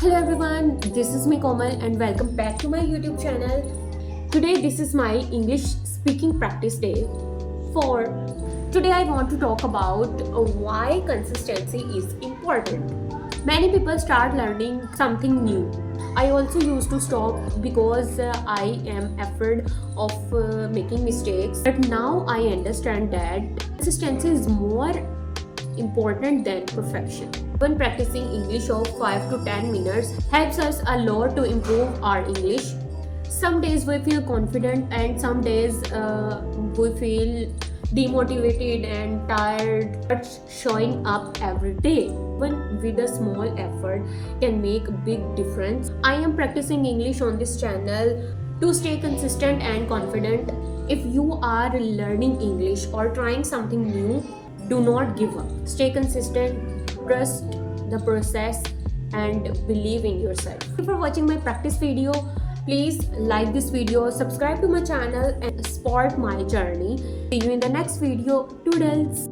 Hello everyone, this is me Komal and welcome back to my YouTube channel. Today this is my English speaking practice day. For today I want to talk about why consistency is important. Many people start learning something new. I also used to stop because I am afraid of making mistakes. But now I understand that consistency is more important than perfection. When practicing English of 5 to 10 minutes helps us a lot to improve our English. Some days we feel confident and some days we feel demotivated and tired, but showing up every day even with a small effort can make a big difference. I am practicing English on this channel to stay consistent and confident. If you are learning English or trying something new, do not give up. Stay consistent, trust the process, and believe in yourself. Thank you for watching my practice video. Please like this video, subscribe to my channel, and support my journey. See you in the next video. Toodles!